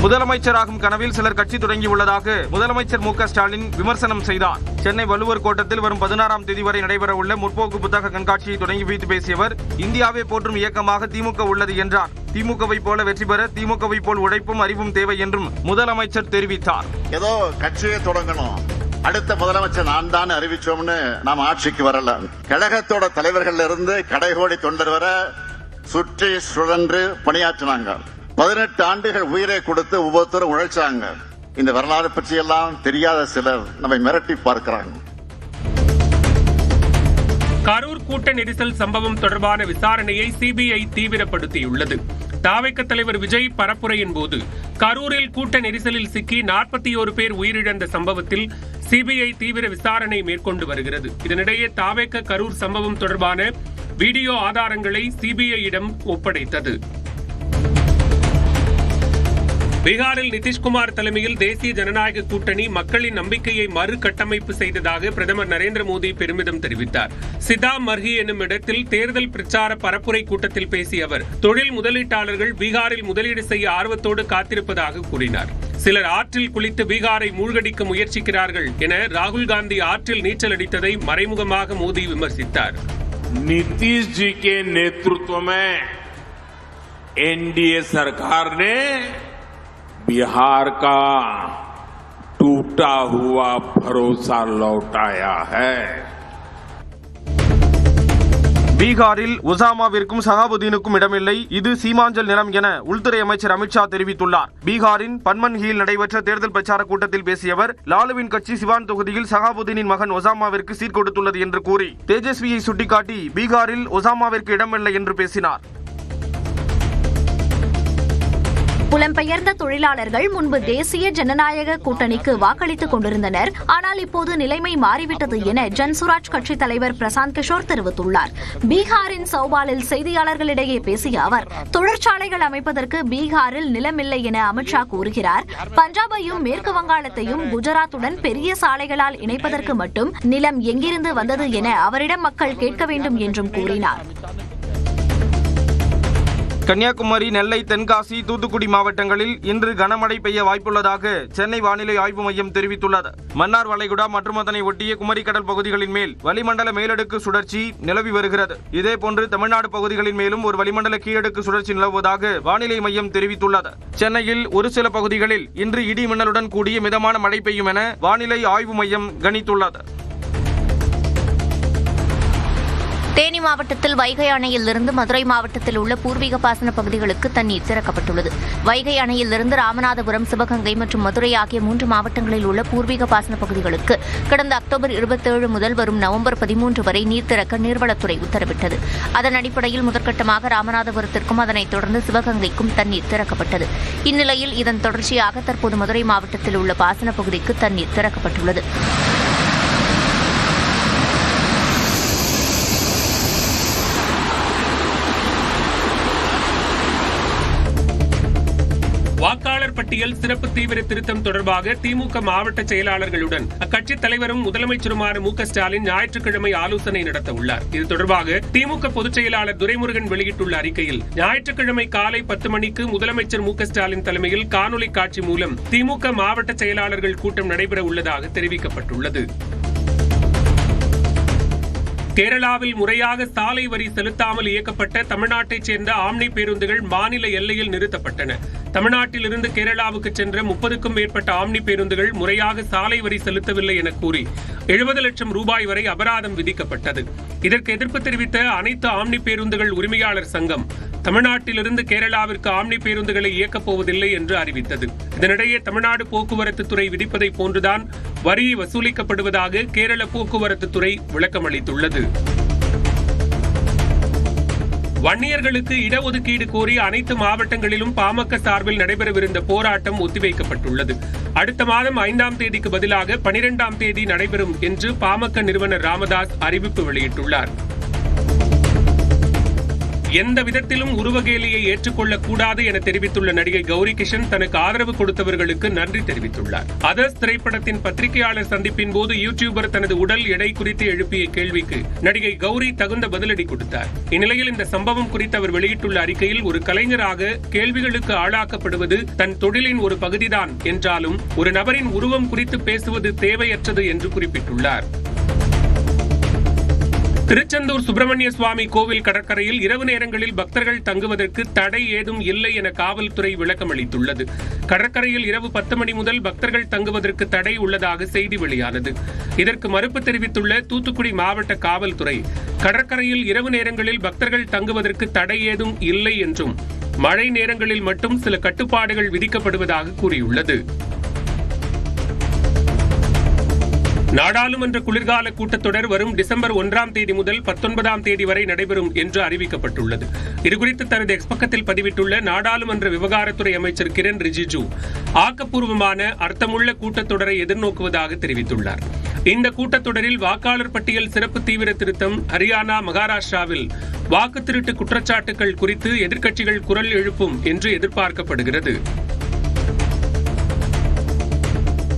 முதலமைச்சராகும் கனவில் சிலர் கட்சி தொடங்கியுள்ளதாக முதலமைச்சர் மு.க.ஸ்டாலின் விமர்சனம் செய்தார். சென்னை வள்ளுவர் கோட்டத்தில் வரும் 16ஆம் தேதி வரை நடைபெறவுள்ள முற்போக்கு புத்தக கண்காட்சியை தொடங்கி வைத்து பேசிய அவர், இந்தியாவை போற்றும் இயக்கமாக திமுக உள்ளது என்றார். திமுகவை போல வெற்றி பெற திமுகவை போல் உழைப்பும் அறிவும் தேவை என்றும் முதலமைச்சர் தெரிவித்தார். ஏதோ கட்சியை தொடங்கணும், அடுத்த முதலமைச்சர் நான் தான் அறிவிச்சோம்னு நாம் ஆட்சிக்கு வரல. கழகத்தோட தலைவர்கள் இருந்து கடைகோடி தொண்டர் வர சுற்றி சுழன்று பணியாற்றினாங்க. 18 ஆண்டுகள் உயிரை கொடுத்து ஒவ்வொருத்தரும் உழைச்சாங்க. இந்த வரலாறு பற்றி எல்லாம் தெரியாத சிலர் நம்மை மிரட்டி பார்க்கிறாங்க. கரூர் கூட்ட நெரிசல் சம்பவம் தொடர்பான விசாரணையை சிபிஐ தீவிரப்படுத்தியுள்ளது. தாவேக தலைவர் விஜய் பரப்புரையின் போது கரூரில் கூட்ட நெரிசலில் சிக்கி 41 பேர் உயிரிழந்த சம்பவத்தில் சிபிஐ தீவிர விசாரணை மேற்கொண்டு வருகிறது. இதனிடையே தாவேக கரூர் சம்பவம் தொடர்பான வீடியோ ஆதாரங்களை சிபிஐயிடம் ஒப்படைத்தது. பீகாரில் நிதிஷ்குமார் தலைமையில் தேசிய ஜனநாயக கூட்டணி மக்களின் நம்பிக்கையை மறுகட்டமைப்பு செய்ததாக பிரதமர் நரேந்திர மோடி பெருமிதம் தெரிவித்தார். சிதாமர்ஹி என்னும் இடத்தில் தேர்தல் பிரச்சார பரப்புரை கூட்டத்தில் பேசிய அவர், தொழில் முதலீட்டாளர்கள் பீகாரில் முதலீடு செய்ய ஆர்வத்தோடு காத்திருப்பதாக கூறினார். சிலர் ஆற்றில் குளித்து பீகாரை மூழ்கடிக்க முயற்சிக்கிறார்கள் என ராகுல் காந்தி ஆற்றில் நீச்சல் அடித்ததை மறைமுகமாக மோடி விமர்சித்தார். नीतीश जी के नेतृत्व में एनडीए सरकार ने बिहार का टूटा हुआ भरोसा लौटाया है. பீகாரில் ஒசாமாவிற்கும் சகாபுதீனுக்கும் இடமில்லை, இது சீமாஞ்சல் நிலம் என உள்துறை அமைச்சர் அமித்ஷா தெரிவித்துள்ளார். பீகாரின் பன்மன்ஹியில் நடைபெற்ற தேர்தல் பிரச்சார கூட்டத்தில் பேசிய அவர், லாலுவின் கட்சி சிவான் தொகுதியில் சகாபுதீனின் மகன் ஒசாமாவிற்கு சீட் கொடுத்துள்ளது என்று கூறி தேஜஸ்வியை சுட்டிக்காட்டி பீகாரில் ஒசாமாவிற்கு இடமில்லை என்று பேசினார். புலம்பெயர்ந்த தொழிலாளர்கள் முன்பு தேசிய ஜனநாயக கூட்டணிக்கு வாக்களித்துக் கொண்டிருந்தனர். ஆனால் இப்போது நிலைமை மாறிவிட்டது என ஜன்சுராஜ் கட்சித் தலைவர் பிரசாந்த் கிஷோர் தெரிவித்துள்ளார். பீகாரின் சௌபாலில் செய்தியாளர்களிடையே பேசிய அவர், தொழிற்சாலைகள் அமைப்பதற்கு பீகாரில் நிலமில்லை என அமித்ஷா கூறுகிறார். பஞ்சாபையும் மேற்கு வங்காளத்தையும் குஜராத்துடன் பெரிய சாலைகளால் இணைப்பதற்கு மட்டும் நிலம் எங்கிருந்து வந்தது என அவரிடம் மக்கள் கேட்க வேண்டும் என்றும் கூறினார். கன்னியாகுமரி, நெல்லை, தென்காசி, தூத்துக்குடி மாவட்டங்களில் இன்று கனமழை பெய்ய வாய்ப்புள்ளதாக சென்னை வானிலை ஆய்வு மையம் தெரிவித்துள்ளது. மன்னார் வளைகுடா மற்றும் அதனை ஒட்டிய குமரிக்கடல் பகுதிகளின் மேல் வளிமண்டல மேலடுக்கு சுழற்சி நிலவி வருகிறது. இதேபோன்று தமிழ்நாடு பகுதிகளின் மேலும் ஒரு வளிமண்டல கீழடுக்கு சுழற்சி நிலவுவதாக வானிலை மையம் தெரிவித்துள்ளது. சென்னையில் ஒரு சில பகுதிகளில் இன்று இடி மின்னலுடன் கூடிய மிதமான மழை பெய்யும் என வானிலை ஆய்வு மையம் கணித்துள்ளது. தேனி மாவட்டத்தில் வைகை அணையிலிருந்து மதுரை மாவட்டத்தில் உள்ள பூர்வீக பாசன பகுதிகளுக்கு தண்ணீர் திறக்கப்பட்டுள்ளது. வைகை அணையிலிருந்து ராமநாதபுரம், சிவகங்கை மற்றும் மதுரை ஆகிய 3 மாவட்டங்களில் உள்ள பூர்வீக பாசன பகுதிகளுக்கு கடந்த அக்டோபர் 27 முதல் வரும் நவம்பர் 13 வரை நீர் திறக்க நீர்வளத்துறை உத்தரவிட்டது. அதன் அடிப்படையில் முதற்கட்டமாக ராமநாதபுரத்திற்கும் அதனைத் தொடர்ந்து சிவகங்கைக்கும் தண்ணீர் திறக்கப்பட்டது. இந்நிலையில் இதன் தொடர்ச்சியாக தற்போது மதுரை மாவட்டத்தில் உள்ள பாசன பகுதிக்கு தண்ணீர் திறக்கப்பட்டுள்ளது. வாக்காளர் பட்டியல் சிறப்பு தீவிர திருத்தம் தொடர்பாக திமுக மாவட்ட செயலாளர்களுடன் அக்கட்சித் தலைவரும் முதலமைச்சருமான மு.க.ஸ்டாலின் ஞாயிற்றுக்கிழமை ஆலோசனை நடத்த உள்ளார். இது தொடர்பாக திமுக பொதுச் செயலாளர் துரைமுருகன் வெளியிட்டுள்ள அறிக்கையில், ஞாயிற்றுக்கிழமை காலை 10 மணிக்கு முதலமைச்சர் மு.க.ஸ்டாலின் தலைமையில் காணொலி காட்சி மூலம் திமுக மாவட்ட செயலாளர்கள் கூட்டம் நடைபெற உள்ளதாக தெரிவிக்கப்பட்டுள்ளது. கேரளாவில் முறையாக சாலை வரி செலுத்தாமல் இயக்கப்பட்ட தமிழ்நாட்டைச் சேர்ந்த ஆம்னி பேருந்துகள் மாநில எல்லையில் நிறுத்தப்பட்டன. தமிழ்நாட்டில் இருந்து கேரளாவுக்கு சென்ற 30க்கும் மேற்பட்ட ஆம்னி பேருந்துகள் முறையாக சாலை வரி செலுத்தவில்லை என கூறி 70 லட்சம் ரூபாய் வரை அபராதம் விதிக்கப்பட்டது. இதற்கு எதிர்ப்பு தெரிவித்த அனைத்து ஆம்னி பேருந்துகள் உரிமையாளர் சங்கம் தமிழ்நாட்டிலிருந்து கேரளாவிற்கு ஆம்னி பேருந்துகளை இயக்கப் போவதில்லை என்று அறிவித்தது. இதனிடையே தமிழ்நாடு போக்குவரத்து துறை விதிப்பதை போன்றுதான் வரி வசூலிக்கப்படுவதாக கேரள போக்குவரத்து துறை விளக்கமளித்துள்ளது. வன்னியர்களுக்கு இடஒதுக்கீடு கோரி அனைத்து மாவட்டங்களிலும் பாமக சார்பில் நடைபெறவிருந்த போராட்டம் ஒத்திவைக்கப்பட்டுள்ளது. அடுத்த மாதம் 5ஆம் தேதிக்கு பதிலாக 12ஆம் தேதி நடைபெறும் என்று பாமக நிறுவனர் ராமதாஸ் அறிவிப்பு வெளியிட்டுள்ளார். எந்த விதத்திலும் உருவகேலியை ஏற்றுக்கொள்ளக் கூடாது என தெரிவித்துள்ள நடிகை கௌரி கிஷன் தனக்கு ஆதரவு கொடுத்தவர்களுக்கு நன்றி தெரிவித்துள்ளார். அதர்ஸ் திரைப்படத்தின் பத்திரிகையாளர் சந்திப்பின் போது யூடியூபர் தனது உடல் எடை குறித்து எழுப்பிய கேள்விக்கு நடிகை கௌரி தகுந்த பதிலடி கொடுத்தார். இந்நிலையில் இந்த சம்பவம் குறித்து அவர் வெளியிட்டுள்ள அறிக்கையில், ஒரு கலைஞராக கேள்விகளுக்கு ஆளாக்கப்படுவது தன் தொழிலின் ஒரு பகுதிதான் என்றாலும் ஒரு நபரின் உருவம் குறித்து பேசுவது தேவையற்றது என்று குறிப்பிட்டுள்ளார். திருச்செந்தூர் சுப்பிரமணிய சுவாமி கோவில் கடற்கரையில் இரவு நேரங்களில் பக்தர்கள் தங்குவதற்கு தடை ஏதும் இல்லை என காவல்துறை விளக்கம் அளித்துள்ளது. கடற்கரையில் இரவு 10 மணி முதல் பக்தர்கள் தங்குவதற்கு தடை உள்ளதாக செய்தி வெளியானது. இதற்கு மறுப்பு தெரிவித்துள்ள தூத்துக்குடி மாவட்ட காவல்துறை, கடற்கரையில் இரவு நேரங்களில் பக்தர்கள் தங்குவதற்கு தடை ஏதும் இல்லை என்றும் மழை நேரங்களில் மட்டும் சில கட்டுப்பாடுகள் விதிக்கப்படுவதாக கூறியுள்ளது. நாடாளுமன்ற குளிர்கால கூட்டத்தொடர் வரும் டிசம்பர் 1ஆம் தேதி முதல் 19ஆம் தேதி வரை நடைபெறும் என்று அறிவிக்கப்பட்டுள்ளது. இதுகுறித்து தனது எக்ஸ் பக்கத்தில் பதிவிட்டுள்ள நாடாளுமன்ற விவகாரத்துறை அமைச்சர் கிரண் ரிஜிஜு, ஆக்கப்பூர்வமான அர்த்தமுள்ள கூட்டத்தொடரை எதிர்நோக்குவதாக தெரிவித்துள்ளார். இந்த கூட்டத்தொடரில் வாக்காளர் பட்டியல் சிறப்பு தீவிர திருத்தம், ஹரியானா, மகாராஷ்டிராவில் வாக்கு திருட்டு குற்றச்சாட்டுகள் குறித்து எதிர்க்கட்சிகள் குரல் எழுப்பும் என்று எதிர்பார்க்கப்படுகிறது.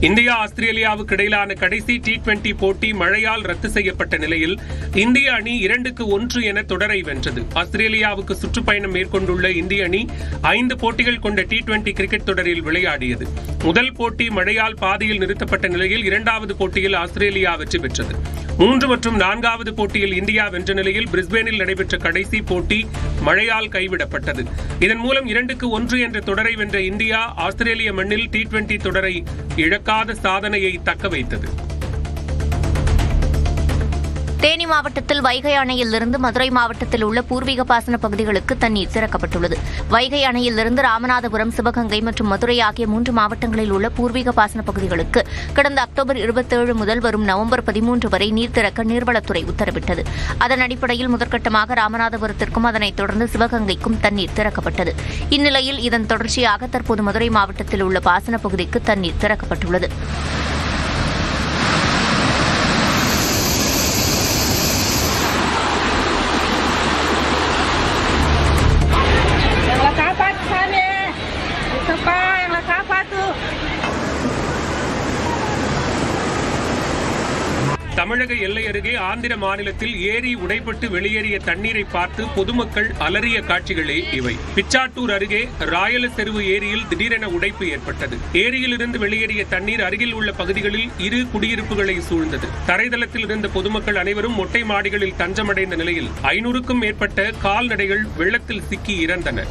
இந்தியா ஆஸ்திரேலியாவுக்கு இடையிலான கடைசி T20 போட்டி மழையால் ரத்து செய்யப்பட்ட நிலையில் இந்திய அணி 2-1 என தொடரை வென்றது. ஆஸ்திரேலியாவுக்கு சுற்றுப்பயணம் மேற்கொண்டுள்ள இந்திய அணி 5 போட்டிகள் கொண்ட T20 கிரிக்கெட் தொடரில் விளையாடியது. முதல் போட்டி மழையால் பாதியில் நிறுத்தப்பட்ட நிலையில் 2வது போட்டியில் ஆஸ்திரேலியா வெற்றி பெற்றது. 3 மற்றும் 4வது போட்டியில் இந்தியா வென்ற நிலையில் பிரிஸ்பேனில் நடைபெற்ற கடைசி போட்டி மழையால் கைவிடப்பட்டது. இதன் மூலம் 2-1 என்ற தொடரை வென்ற இந்தியா ஆஸ்திரேலிய மண்ணில் T20 தொடரை இழக்காத சாதனையை தக்க வைத்தது. தேனி மாவட்டத்தில் வைகை அணையிலிருந்து மதுரை மாவட்டத்தில் உள்ள பூர்வீக பாசன பகுதிகளுக்கு தண்ணீர் திறக்கப்பட்டுள்ளது. வைகை அணையிலிருந்து ராமநாதபுரம், சிவகங்கை மற்றும் மதுரை ஆகிய 3 மாவட்டங்களில் உள்ள பூர்வீக பாசன பகுதிகளுக்கு கடந்த அக்டோபர் 27 முதல் வரும் நவம்பர் 13 வரை நீர் திறக்க நீர்வளத்துறை உத்தரவிட்டது. அதன் அடிப்படையில் முதற்கட்டமாக ராமநாதபுரத்திற்கும் அதனைத் தொடர்ந்து சிவகங்கைக்கும் தண்ணீர் திறக்கப்பட்டது. இந்நிலையில் இதன் தொடர்ச்சியாக தற்போது மதுரை மாவட்டத்தில் உள்ள பாசன பகுதிக்கு தண்ணீர் திறக்கப்பட்டுள்ளது. தமிழக எல்லை அருகே ஆந்திர மாநிலத்தில் ஏரி உடைப்பட்டு வெளியேறிய தண்ணீரை பார்த்து பொதுமக்கள் அலறிய காட்சிகளே இவை. பிச்சாட்டூர் அருகே ராயலசெருவு ஏரியில் திடீரென உடைப்பு ஏற்பட்டது. ஏரியிலிருந்து வெளியேறிய தண்ணீர் அருகில் உள்ள பகுதிகளில் 2 குடியிருப்புகளை சூழ்ந்தது. தரைதளத்தில் இருந்த பொதுமக்கள் அனைவரும் மொட்டை மாடிகளில் தஞ்சமடைந்த நிலையில் 500க்கும் மேற்பட்ட கால்நடைகள் வெள்ளத்தில் சிக்கி இறந்தன.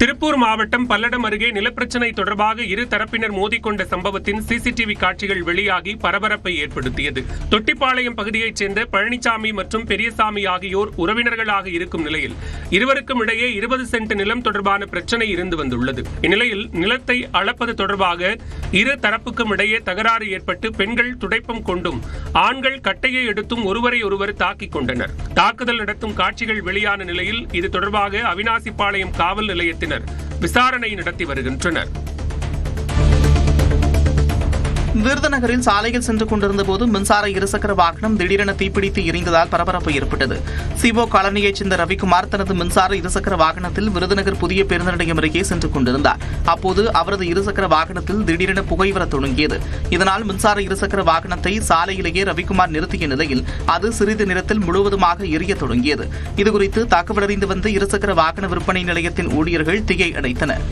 திருப்பூர் மாவட்டம் பல்லடம் அருகே நிலப்பிரச்சினை தொடர்பாக 2 தரப்பினர் மோதிக்கொண்ட சம்பவத்தின் சிசிடிவி காட்சிகள் வெளியாகி பரபரப்பை ஏற்படுத்தியது. தொட்டிப்பாளையம் பகுதியைச் சேர்ந்த பழனிசாமி மற்றும் பெரியசாமி ஆகியோர் உறவினர்களாக இருக்கும் நிலையில் இருவருக்கும் இடையே 20 சென்ட் நிலம் தொடர்பான பிரச்சினை இருந்து வந்துள்ளது. இந்நிலையில் நிலத்தை அளப்பது தொடர்பாக 2 தரப்புக்கும் இடையே தகராறு ஏற்பட்டு பெண்கள் துடைப்பம் கொண்டும் ஆண்கள் கட்டையை எடுத்தும் ஒருவரை ஒருவர் தாக்கிக் கொண்டனர். தாக்குதல் நடத்தும் காட்சிகள் வெளியான நிலையில் இது தொடர்பாக அவினாசிப்பாளையம் காவல் நிலையத்தில் விசாரணை நடத்தி வருகின்றனர். விருதுநகரில் சாலையில் சென்று கொண்டிருந்த போது மின்சார இருசக்கர வாகனம் திடீரென தீப்பிடித்து எரிந்ததால் பரபரப்பு ஏற்பட்டது. சிவோ காலனியைச் சேர்ந்த ரவிக்குமார் தனது மின்சார இருசக்கர வாகனத்தில் விருதுநகர் புதிய பேருந்து நிலையம் அருகே சென்று கொண்டிருந்தார். அப்போது அவரது இருசக்கர வாகனத்தில் திடீரென புகை வரத் தொடங்கியது. இதனால் மின்சார இருசக்கர வாகனத்தை சாலையிலேயே ரவிக்குமார் நிறுத்திய நிலையில் அது சிறிது நேரத்தில் முழுவதுமாக எரியத் தொடங்கியது. இதுகுறித்து தகவல் அறிந்து வந்த இருசக்கர வாகன விற்பனை நிலையத்தின் ஊழியர்கள் தீயை அணைத்தனர்.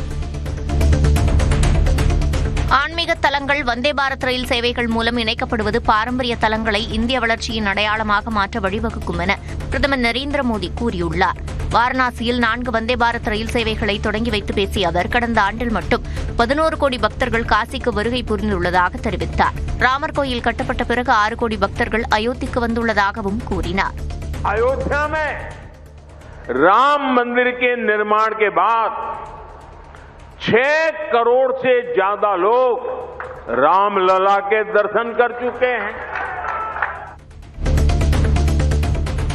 ஆன்மீக தலங்கள் வந்தே பாரத் ரயில் சேவைகள் மூலம் இணைக்கப்படுவது பாரம்பரிய தலங்களை இந்திய வளர்ச்சியின் அடையாளமாக மாற்ற வழிவகுக்கும் என பிரதமர் நரேந்திர மோடி கூறியுள்ளார். வாரணாசியில் 4 வந்தே பாரத் ரயில் சேவைகளை தொடங்கி வைத்து பேசிய அவர் கடந்த ஆண்டில் மட்டும் 11 கோடி பக்தர்கள் காசிக்கு வருகை புரிந்துள்ளதாக தெரிவித்தார். ராமர் கோயில் கட்டப்பட்ட பிறகு 6 கோடி பக்தர்கள் அயோத்திக்கு வந்துள்ளதாகவும் கூறினார். अयोध्या में राम मंदिर के निर्माण के बाद 6 करोड़ से ज्यादा लोग रामलला के दर्शन कर चुके हैं.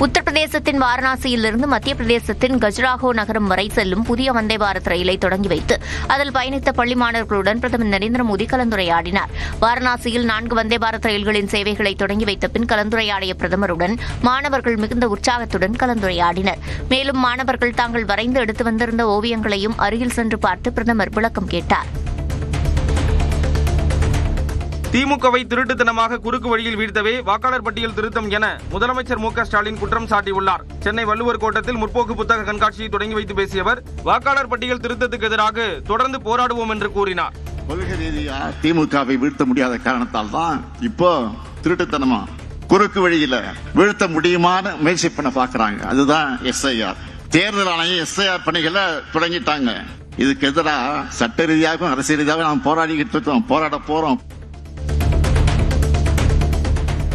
உத்தரப்பிரதேசத்தின் வாரணாசியிலிருந்து மத்திய பிரதேசத்தின் கஜுராஹோ நகரம் வரை செல்லும் புதிய வந்தே பாரத் ரயிலை தொடங்கி வைத்து அதில் பயணித்த பள்ளி மாணவர்களுடன் பிரதமர் நரேந்திர மோடி கலந்துரையாடினார். வாரணாசியில் 4 வந்தே பாரத் ரயில்களின் சேவைகளை தொடங்கி வைத்த பின் கலந்துரையாடிய பிரதமருடன் மாணவர்கள் மிகுந்த உற்சாகத்துடன் கலந்துரையாடினர். மேலும் மாணவர்கள் தாங்கள் வரைந்து எடுத்து வந்திருந்த ஓவியங்களையும் அருகில் சென்று பார்த்து பிரதமர் விளக்கம் கேட்டார். திமுகவை திருட்டுத்தனமாக குறுக்கு வழியில் வீழ்த்தவே வாக்காளர் பட்டியல் திருத்தம் என முதலமைச்சர் மு.க.ஸ்டாலின் குற்றம் சாட்டியுள்ளார். சென்னை வள்ளுவர் கோட்டத்தில் முற்போக்கு புத்தக கண்காட்சியை தொடங்கி வைத்து பேசிய அவர் வாக்காளர் பட்டியல் திருத்தத்துக்கு எதிராக தொடர்ந்து போராடுவோம் என்று கூறினார். கொள்கை ரீதியா திமுகவை வீழ்த்த முடியாத காரணத்தால் தான் இப்போ திருட்டுத்தனமா குறுக்கு வழியில வீழ்த்த முடியுமான முயற்சி பண்ண பாக்குறாங்க. அதுதான் SIR. தேர்தல் ஆணையம் SIR பணிகளை தொடங்கிட்டாங்க. இதுக்கு எதிராக சட்ட ரீதியாகவும் அரசியல் ரீதியாகவும் நாம் போராடிக்கிட்டு இருக்கோம், போராட போறோம்.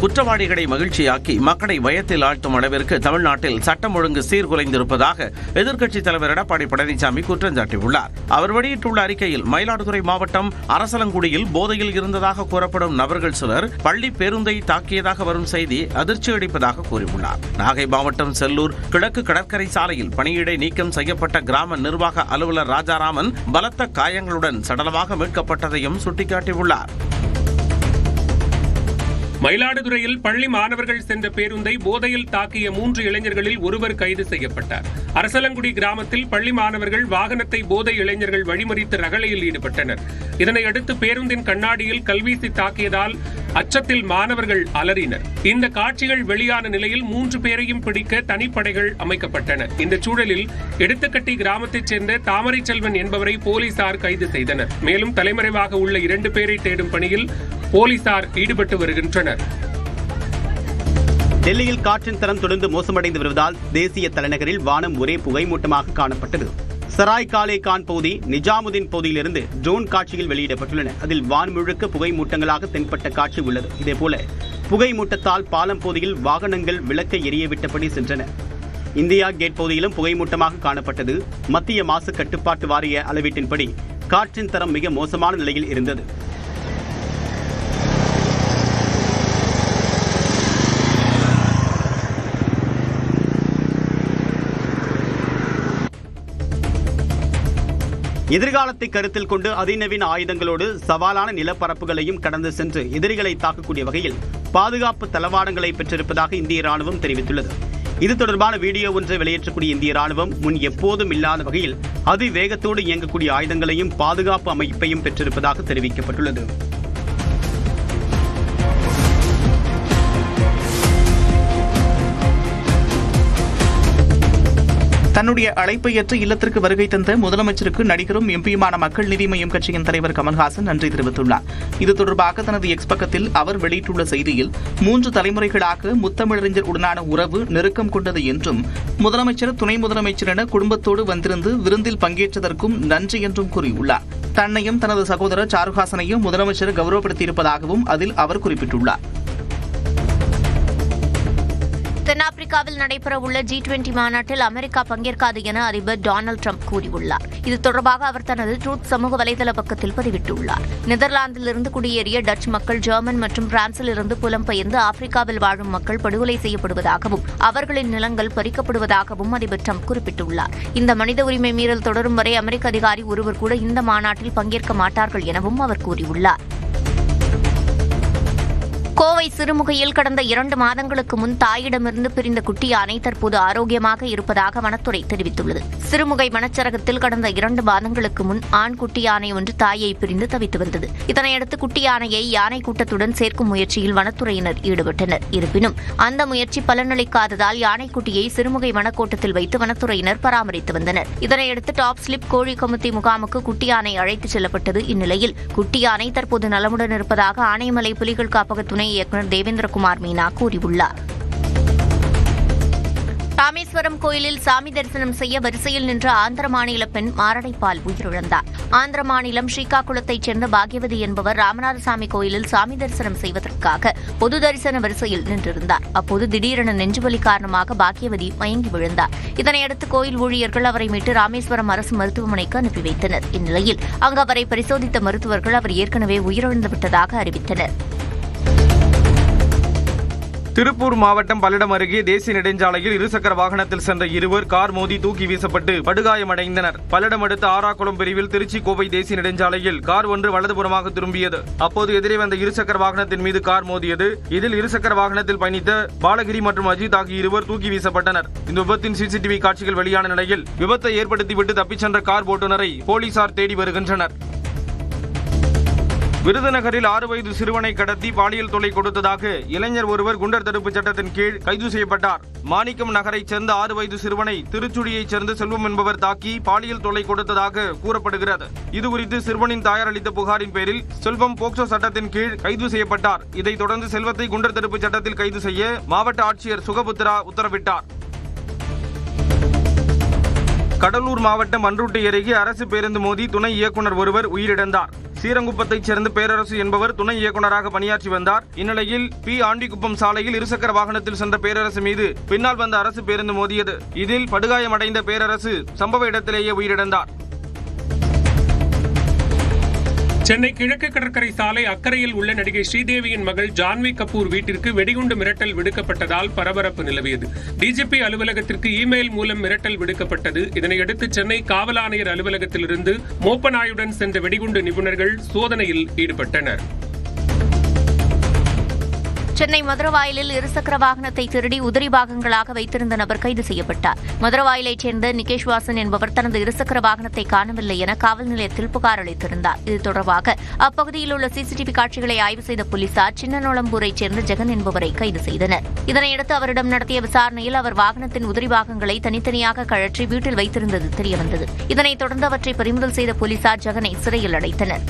குற்றவாளிகளை மகிழ்ச்சியாக்கி மக்களை பயத்தில் ஆழ்த்தும் அளவிற்கு தமிழ்நாட்டில் சட்டம் ஒழுங்கு சீர்குலைந்திருப்பதாக எதிர்க்கட்சித் தலைவர் எடப்பாடி பழனிசாமி குற்றம் சாட்டியுள்ளார். அவர் வெளியிட்டுள்ள அறிக்கையில் மயிலாடுதுறை மாவட்டம் அரசலங்குடியில் போதையில் இருந்ததாக கூறப்படும் நபர்கள் சிலர் பள்ளி பேருந்தை தாக்கியதாக வரும் செய்தி அதிர்ச்சி அளிப்பதாக கூறியுள்ளார். நாகை மாவட்டம் செல்லூர் கிழக்கு கடற்கரை சாலையில் பணியிடை நீக்கம் செய்யப்பட்ட கிராம நிர்வாக அலுவலர் ராஜாராமன் பலத்த காயங்களுடன் சடலமாக மீட்கப்பட்டதையும் சுட்டிக்காட்டியுள்ளார். மயிலாடுதுறையில் பள்ளி மாணவர்கள் சென்ற பேருந்தை போதையில் தாக்கிய 3 இளைஞர்களில் ஒருவர் கைது செய்யப்பட்டார். அரசலங்குடி கிராமத்தில் பள்ளி மாணவர்கள் வாகனத்தை போதை இளைஞர்கள் வழிமறித்து ரகளையில் ஈடுபட்டனர். இதனையடுத்து பேருந்தின் கண்ணாடியில் கல்வீசி தாக்கியதால் அச்சத்தில் மாணவர்கள் அலறினர். இந்த காட்சிகள் வெளியான நிலையில் 3 பேரையும் பிடிக்க தனிப்படைகள் அமைக்கப்பட்டன. இந்த சூழலில் எடுத்துக்கட்டி கிராமத்தைச் சேர்ந்த தாமரை செல்வன் என்பவரை போலீசார் கைது செய்தனர். மேலும் தலைமறைவாக உள்ள 2 பேரை தேடும் பணியில் போலீசார் ஈடுபட்டு வருகின்றனர். டெல்லியில் காற்றின் தரம் தொடர்ந்து மோசமடைந்து வருவதால் தேசிய தலைநகரில் வானம் ஒரே புகைமூட்டமாக காணப்பட்டது. சராய் காலே கான் பகுதி, நிஜாமுதீன் பகுதியிலிருந்து ட்ரோன் காட்சிகள் வெளியிடப்பட்டுள்ளன. அதில் வான் முழுக்க புகை மூட்டங்களாக தென்பட்ட காட்சி உள்ளது. இதேபோல புகை மூட்டத்தால் பாலம் பகுதியில் வாகனங்கள் விளக்கை எரியவிட்டபடி சென்றன. இந்தியா கேட் பகுதியிலும் புகைமூட்டமாக காணப்பட்டது. மத்திய மாசு கட்டுப்பாட்டு வாரிய அளவீட்டின்படி காற்றின் தரம் மிக மோசமான நிலையில் இருந்தது. எதிர்காலத்தை கருத்தில் கொண்டு அதிநவீன ஆயுதங்களோடு சவாலான நிலப்பரப்புகளையும் கடந்து சென்று எதிரிகளை தாக்கக்கூடிய வகையில் பாதுகாப்பு தளவாடங்களை பெற்றிருப்பதாக இந்திய ராணுவம் தெரிவித்துள்ளது. இது தொடர்பான வீடியோ ஒன்றை வெளியேற்றக்கூடிய இந்திய ராணுவம் முன் எப்போதும் இல்லாத வகையில் அதிவேகத்தோடு இயங்கக்கூடிய ஆயுதங்களையும் பாதுகாப்பு அமைப்பையும் பெற்றிருப்பதாக தெரிவிக்கப்பட்டுள்ளது. தன்னுடைய அழைப்பை ஏற்று இல்லத்திற்கு வருகை தந்த முதலமைச்சருக்கு நடிகரும் எம்பியுமான மக்கள் நீதி மய்யம் கட்சியின் தலைவர் கமல்ஹாசன் நன்றி தெரிவித்துள்ளார். இது தொடர்பாக தனது எக்ஸ் பக்கத்தில் அவர் வெளியிட்டுள்ள செய்தியில் 3 தலைமுறைகளாக முத்தமிழறிஞர் உடனான உறவு நெருக்கம் கொண்டது என்றும் முதலமைச்சர் துணை முதலமைச்சர் என குடும்பத்தோடு வந்திருந்து விருந்தில் பங்கேற்றதற்கும் நன்றி என்றும் கூறியுள்ளார். தன்னையும் தனது சகோதரர் சாருஹாசனையும் முதலமைச்சர் கௌரவப்படுத்தியிருப்பதாகவும் அதில் அவர் குறிப்பிட்டுள்ளார். தென்னாப்பிரிக்காவில் நடைபெறவுள்ள G20 மாநாட்டில் அமெரிக்கா பங்கேற்காது என அதிபர் டொனால்டு ட்ரம்ப் கூறியுள்ளார். இது தொடர்பாக அவர் தனது ட்ரூத் சமூக வலைதள பக்கத்தில் பதிவிட்டுள்ளார். நெதர்லாந்திலிருந்து குடியேறிய டச் மக்கள், ஜெர்மன் மற்றும் பிரான்சிலிருந்து புலம்பெயர்ந்து ஆப்பிரிக்காவில் வாழும் மக்கள் படுகொலை செய்யப்படுவதாகவும் அவர்களின் நிலங்கள் பறிக்கப்படுவதாகவும் அதிபர் ட்ரம்ப் குறிப்பிட்டுள்ளார். இந்த மனித உரிமை மீறல் தொடரும் வரை அமெரிக்க அதிகாரி ஒருவர் கூட இந்த மாநாட்டில் பங்கேற்க மாட்டார்கள் எனவும் அவர் கூறியுள்ளார். கோவை சிறுமுகையில் கடந்த 2 மாதங்களுக்கு முன் தாயிடமிருந்து பிரிந்த குட்டி யானை தற்போது ஆரோக்கியமாக இருப்பதாக வனத்துறை தெரிவித்துள்ளது. சிறுமுகை வனச்சரகத்தில் கடந்த 2 மாதங்களுக்கு முன் ஆண் குட்டி யானை ஒன்று தாயை பிரிந்து தவித்து வந்தது. இதனையடுத்து குட்டி யானையை யானை கூட்டத்துடன் சேர்க்கும் முயற்சியில் வனத்துறையினர் ஈடுபட்டனர். இருப்பினும் அந்த முயற்சி பலனளிக்காததால் யானைக்குட்டியை சிறுமுகை வனக்கோட்டத்தில் வைத்து வனத்துறையினர் பராமரித்து வந்தனர். இதனையடுத்து டாப் ஸ்லிப் கோழி கமுத்தி முகாமுக்கு குட்டி யானை அழைத்துச் செல்லப்பட்டது. இந்நிலையில் குட்டி யானை தற்போது நலமுடன் இருப்பதாக ஆனைமலை புலிகள் காப்பக துணை இயக்குநர் தேவேந்திரகுமார் மீனா கூறியுள்ளார். ராமேஸ்வரம் கோயிலில் சாமி தரிசனம் செய்ய வரிசையில் நின்ற ஆந்திர மாநில பெண் மாரடைப்பால் உயிரிழந்தார். ஆந்திர மாநிலம் ஸ்ரீகாகுளத்தைச் சேர்ந்த பாக்யவதி என்பவர் ராமநாதசாமி கோயிலில் சாமி தரிசனம் செய்வதற்காக பொது தரிசன வரிசையில் நின்றிருந்தார். அப்போது திடீரென நெஞ்சுவலி காரணமாக பாக்யவதி மயங்கி விழுந்தார். இதனையடுத்து கோயில் ஊழியர்கள் அவரை மீட்டு ராமேஸ்வரம் அரசு மருத்துவமனைக்கு அனுப்பி வைத்தனர். இந்நிலையில் அங்கு அவரை பரிசோதித்த மருத்துவர்கள் அவர் ஏற்கனவே உயிரிழந்துவிட்டதாக அறிவித்தனர். திருப்பூர் மாவட்டம் பல்லடம் அருகே தேசிய நெடுஞ்சாலையில் இருசக்கர வாகனத்தில் சென்ற இருவர் கார் மோதி தூக்கி வீசப்பட்டு படுகாயமடைந்தனர். பல்லடம் அடுத்த ஆறாக்குளம் பிரிவில் திருச்சி கோவை தேசிய நெடுஞ்சாலையில் கார் ஒன்று வலதுபுறமாக திரும்பியது. அப்போது எதிரே வந்த இருசக்கர வாகனத்தின் மீது கார் மோதியது. இதில் இருசக்கர வாகனத்தில் பயணித்த பாலகிரி மற்றும் அஜித் ஆகிய இருவர் தூக்கி வீசப்பட்டனர். இந்த விபத்தின் சிசிடிவி காட்சிகள் வெளியான நிலையில் விபத்தை ஏற்படுத்திவிட்டு தப்பிச் சென்ற கார் ஓட்டுநரை போலீசார் தேடி வருகின்றனர். விருதுநகரில் 6 வயது சிறுவனை கடத்தி பாலியல் தொல்லை கொடுத்ததாக இளைஞர் ஒருவர் குண்டர் தடுப்பு சட்டத்தின் கீழ் கைது செய்யப்பட்டார். மாணிக்கம் நகரைச் சேர்ந்த 6 வயது சிறுவனை திருச்சுழியைச் சேர்ந்த செல்வம் என்பவர் தாக்கி பாலியல் தொல்லை கொடுத்ததாக கூறப்படுகிறது. இதுகுறித்து சிறுவனின் தாயார் அளித்த புகாரின் பேரில் செல்வம் போக்சோ சட்டத்தின் கீழ் கைது செய்யப்பட்டார். இதைத் தொடர்ந்து செல்வத்தை குண்டர் தடுப்பு சட்டத்தில் கைது செய்ய மாவட்ட ஆட்சியர் சுகபுத்ரா உத்தரவிட்டார். கடலூர் மாவட்டம் மன்ருட்டி அருகே அரசு பேருந்து மோதி துணை இயக்குநர் ஒருவர் உயிரிழந்தார். சீரங்குப்பத்தைச் சேர்ந்த பேரரசு என்பவர் துணை இயக்குநராக பணியாற்றி வந்தார். இந்நிலையில் ஆண்டிக்குப்பம் சாலையில் இருசக்கர வாகனத்தில் சென்ற பேரரசு மீது பின்னால் வந்த அரசு பேருந்து மோதியது. இதில் படுகாயமடைந்த பேரரசு சம்பவ இடத்திலேயே உயிரிழந்தார். சென்னை கிழக்கு கடற்கரை சாலை அக்கறையில் உள்ள நடிகை ஸ்ரீதேவியின் மகள் ஜான்வி கபூர் வீட்டிற்கு வெடிகுண்டு மிரட்டல் விடுக்கப்பட்டதால் பரபரப்பு நிலவியது. டிஜிபி அலுவலகத்திற்கு இமெயில் மூலம் மிரட்டல் விடுக்கப்பட்டது. இதனையடுத்து சென்னை காவல் ஆணையர் அலுவலகத்திலிருந்து மோப்பநாயுடன் சென்ற வெடிகுண்டு நிபுணர்கள் சோதனையில் ஈடுபட்டனர். சென்னை மதுரவாயலில் இருசக்கர வாகனத்தை திருடி உதிரி பாகங்களாக வைத்திருந்த நபர் கைது செய்யப்பட்டார். மதுரவாயலைச் சேர்ந்த நிகேஷ் வாசன் என்பவர் தனது இருசக்கர வாகனத்தை காணவில்லை என காவல் நிலையத்தில் புகார் அளித்திருந்தார். இது தொடர்பாக அப்பகுதியில் உள்ள சிசிடிவி காட்சிகளை ஆய்வு செய்த போலீசார் சின்னநொளம்பூரைச் சேர்ந்த ஜெகன் என்பவரை கைது செய்தனர். இதனையடுத்து அவரிடம் நடத்திய விசாரணையில் அவர் வாகனத்தின் உதிரி பாகங்களை தனித்தனியாக கழற்றி வீட்டில் வைத்திருந்தது தெரியவந்தது. இதனைத் தொடர்ந்து அவற்றை பறிமுதல் செய்த போலீசார் ஜெகனை சிறையில் அடைத்தனர்.